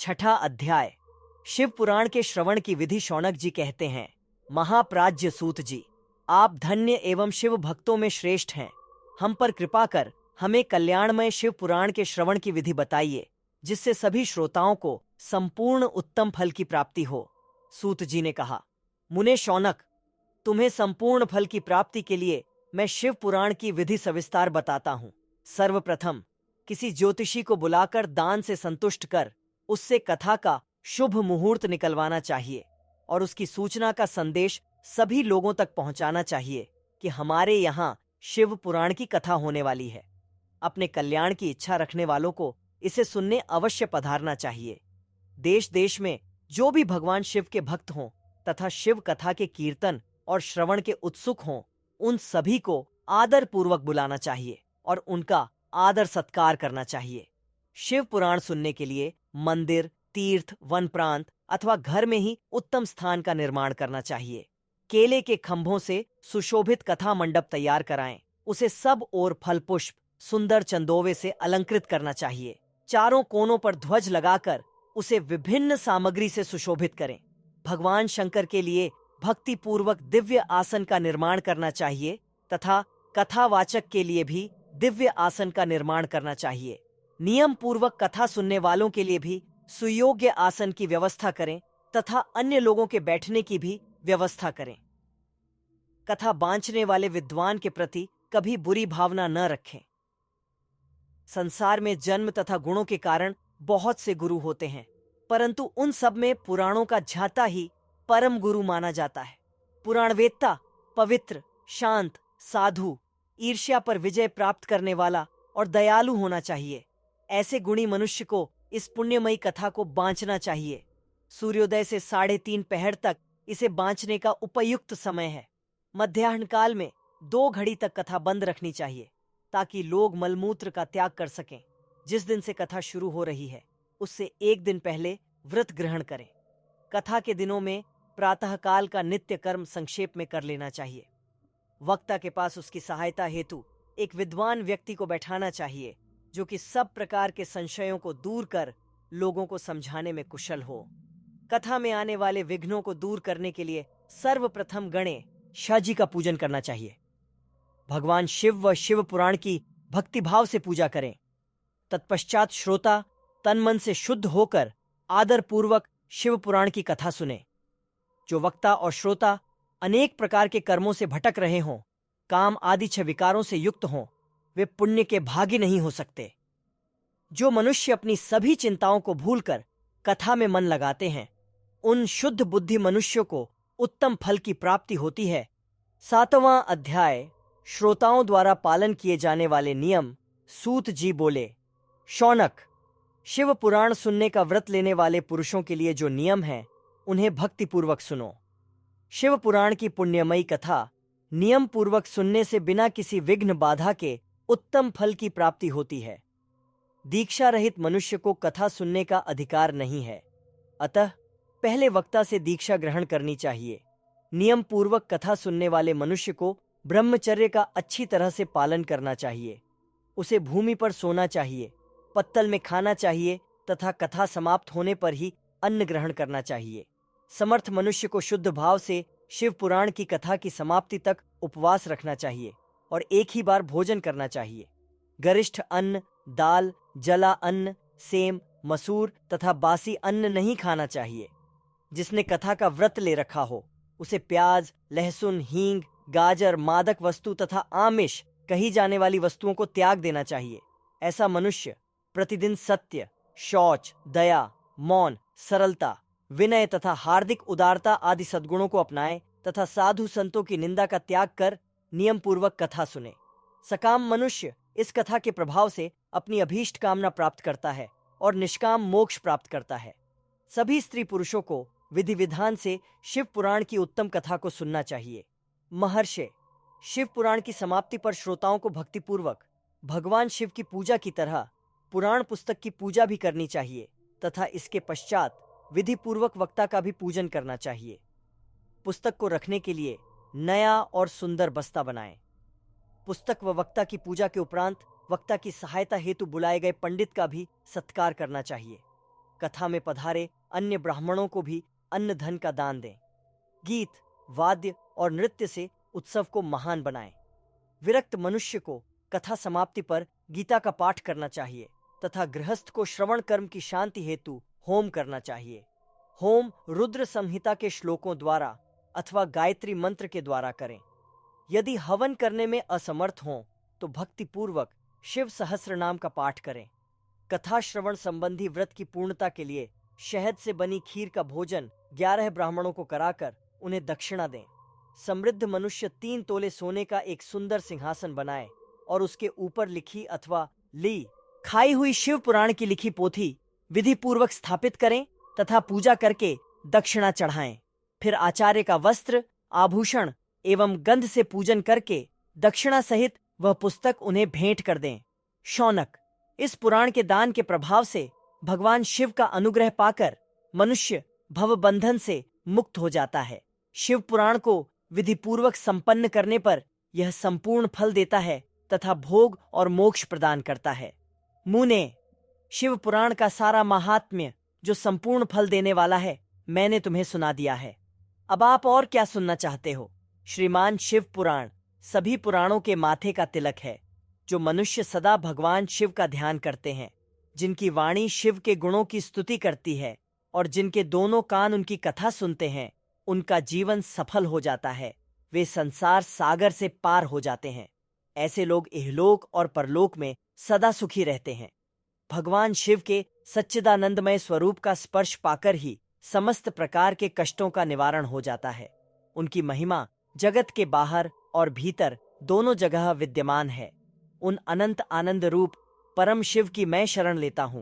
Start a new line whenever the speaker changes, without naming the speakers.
छठा अध्याय। शिव पुराण के श्रवण की विधि। शौनक जी कहते हैं, महाप्राज्य सूत जी, आप धन्य एवं शिव भक्तों में श्रेष्ठ हैं। हम पर कृपा कर हमें कल्याणमय शिव पुराण के श्रवण की विधि बताइए, जिससे सभी श्रोताओं को संपूर्ण उत्तम फल की प्राप्ति हो। सूत जी ने कहा, मुने शौनक, तुम्हें संपूर्ण फल की प्राप्ति के लिए मैं शिव पुराण की विधि सविस्तार बताता हूं। सर्वप्रथम किसी ज्योतिषी को बुलाकर दान से संतुष्ट कर उससे कथा का शुभ मुहूर्त निकलवाना चाहिए और उसकी सूचना का संदेश सभी लोगों तक पहुंचाना चाहिए कि हमारे यहाँ शिव पुराण की कथा होने वाली है। अपने कल्याण की इच्छा रखने वालों को इसे सुनने अवश्य पधारना चाहिए। देश देश में जो भी भगवान शिव के भक्त हों तथा शिव कथा के कीर्तन और श्रवण के उत्सुक हों, उन सभी को आदर पूर्वक बुलाना चाहिए और उनका आदर सत्कार करना चाहिए। शिव पुराण सुनने के लिए मंदिर, तीर्थ, वन प्रांत अथवा घर में ही उत्तम स्थान का निर्माण करना चाहिए। केले के खंभों से सुशोभित कथा मंडप तैयार कराएं। उसे सब ओर फल पुष्प, सुंदर चंदोवे से अलंकृत करना चाहिए। चारों कोनों पर ध्वज लगाकर उसे विभिन्न सामग्री से सुशोभित करें। भगवान शंकर के लिए भक्ति पूर्वक दिव्य आसन का निर्माण करना चाहिए तथा कथावाचक के लिए भी दिव्य आसन का निर्माण करना चाहिए। नियम पूर्वक कथा सुनने वालों के लिए भी सुयोग्य आसन की व्यवस्था करें तथा अन्य लोगों के बैठने की भी व्यवस्था करें। कथा बांचने वाले विद्वान के प्रति कभी बुरी भावना न रखें। संसार में जन्म तथा गुणों के कारण बहुत से गुरु होते हैं, परंतु उन सब में पुराणों का झाता ही परम गुरु माना जाता है। पुराणवेत्ता पवित्र, शांत, साधु, ईर्ष्या पर विजय प्राप्त करने वाला और दयालु होना चाहिए। ऐसे गुणी मनुष्य को इस पुण्यमयी कथा को बांचना चाहिए। सूर्योदय से 3:30 पहर तक इसे बांचने का उपयुक्त समय है। मध्याह्न काल में 2 घड़ी तक कथा बंद रखनी चाहिए ताकि लोग मलमूत्र का त्याग कर सकें। जिस दिन से कथा शुरू हो रही है उससे 1 दिन पहले व्रत ग्रहण करें। कथा के दिनों में प्रातःकाल का नित्य कर्म संक्षेप में कर लेना चाहिए। वक्ता के पास उसकी सहायता हेतु एक विद्वान व्यक्ति को बैठाना चाहिए जो कि सब प्रकार के संशयों को दूर कर लोगों को समझाने में कुशल हो। कथा में आने वाले विघ्नों को दूर करने के लिए सर्वप्रथम गणेश जी का पूजन करना चाहिए। भगवान शिव व शिव पुराण की भक्तिभाव से पूजा करें। तत्पश्चात श्रोता तन मन से शुद्ध होकर आदर पूर्वक शिव पुराण की कथा सुने। जो वक्ता और श्रोता अनेक प्रकार के कर्मों से भटक रहे हों, काम आदि 6 विकारों से युक्त हों, वे पुण्य के भागी नहीं हो सकते। जो मनुष्य अपनी सभी चिंताओं को भूलकर कथा में मन लगाते हैं, उन शुद्ध बुद्धि मनुष्यों को उत्तम फल की प्राप्ति होती है। 7वां अध्याय। श्रोताओं द्वारा पालन किए जाने वाले नियम। सूत जी बोले, शौनक, शिव पुराण सुनने का व्रत लेने वाले पुरुषों के लिए जो नियम है उन्हें भक्तिपूर्वक सुनो। शिव पुराण की पुण्यमयी कथा नियम पूर्वक सुनने से बिना किसी विघ्न बाधा के उत्तम फल की प्राप्ति होती है। दीक्षा रहित मनुष्य को कथा सुनने का अधिकार नहीं है, अतः पहले वक्ता से दीक्षा ग्रहण करनी चाहिए। नियम पूर्वक कथा सुनने वाले मनुष्य को ब्रह्मचर्य का अच्छी तरह से पालन करना चाहिए। उसे भूमि पर सोना चाहिए, पत्तल में खाना चाहिए तथा कथा समाप्त होने पर ही अन्न ग्रहण करना चाहिए। समर्थ मनुष्य को शुद्ध भाव से शिव पुराण की कथा की समाप्ति तक उपवास रखना चाहिए और एक ही बार भोजन करना चाहिए। गरिष्ठ अन्न, दाल, जला अन्न, सेम, मसूर तथा बासी अन्न नहीं खाना चाहिए। जिसने कथा का व्रत ले रखा हो उसे प्याज, लहसुन, हींग, गाजर, मादक वस्तु तथा आमिष कही जाने वाली वस्तुओं को त्याग देना चाहिए। ऐसा मनुष्य प्रतिदिन सत्य, शौच, दया, मौन, सरलता, विनय तथा हार्दिक उदारता आदि सद्गुणों को अपनाए तथा साधु संतों की निंदा का त्याग कर नियम पूर्वक कथा सुने। सकाम मनुष्य इस कथा के प्रभाव से अपनी अभीष्ट कामना प्राप्त करता है और निष्काम मोक्ष प्राप्त करता है। सभी स्त्री पुरुषों को विधि विधान से शिव पुराण की उत्तम कथा को सुनना चाहिए। महर्षि, शिव पुराण की समाप्ति पर श्रोताओं को भक्तिपूर्वक भगवान शिव की पूजा की तरह पुराण पुस्तक की पूजा भी करनी चाहिए तथा इसके पश्चात विधि पूर्वक वक्ता का भी पूजन करना चाहिए। पुस्तक को रखने के लिए नया और सुंदर बस्ता बनाएं। पुस्तक व वक्ता की पूजा के उपरांत वक्ता की सहायता हेतु बुलाए गए पंडित का भी सत्कार करना चाहिए। कथा में पधारे अन्य ब्राह्मणों को भी अन्न धन का दान दें। गीत, वाद्य और नृत्य से उत्सव को महान बनाएं। विरक्त मनुष्य को कथा समाप्ति पर गीता का पाठ करना चाहिए तथा गृहस्थ को श्रवण कर्म की शांति हेतु होम करना चाहिए। होम रुद्र संहिता के श्लोकों द्वारा अथवा गायत्री मंत्र के द्वारा करें। यदि हवन करने में असमर्थ हों तो भक्तिपूर्वक शिव सहस्र नाम का पाठ करें। कथा श्रवण संबंधी व्रत की पूर्णता के लिए शहद से बनी खीर का भोजन 11 ब्राह्मणों को कराकर उन्हें दक्षिणा दें। समृद्ध मनुष्य 3 तोले सोने का एक सुंदर सिंहासन बनाए और उसके ऊपर लिखी अथवा ली खाई हुई शिव पुराण की लिखी पोथी विधि पूर्वक स्थापित करें तथा पूजा करके दक्षिणा चढ़ाएं। फिर आचार्य का वस्त्र, आभूषण एवं गंध से पूजन करके दक्षिणा सहित वह पुस्तक उन्हें भेंट कर दें। शौनक, इस पुराण के दान के प्रभाव से भगवान शिव का अनुग्रह पाकर मनुष्य भवबंधन से मुक्त हो जाता है। शिव पुराण को विधि पूर्वक संपन्न करने पर यह संपूर्ण फल देता है तथा भोग और मोक्ष प्रदान करता है। मुने, शिव पुराण का सारा महात्म्य जो संपूर्ण फल देने वाला है मैंने तुम्हें सुना दिया है। अब आप और क्या सुनना चाहते हो? श्रीमान शिव पुराण सभी पुराणों के माथे का तिलक है। जो मनुष्य सदा भगवान शिव का ध्यान करते हैं, जिनकी वाणी शिव के गुणों की स्तुति करती है और जिनके दोनों कान उनकी कथा सुनते हैं, उनका जीवन सफल हो जाता है। वे संसार सागर से पार हो जाते हैं। ऐसे लोग इहलोक और परलोक में सदा सुखी रहते हैं। भगवान शिव के सच्चिदानंदमय स्वरूप का स्पर्श पाकर ही समस्त प्रकार के कष्टों का निवारण हो जाता है। उनकी महिमा जगत के बाहर और भीतर दोनों जगह विद्यमान है। उन अनंत आनंद रूप परम शिव की मैं शरण लेता हूँ।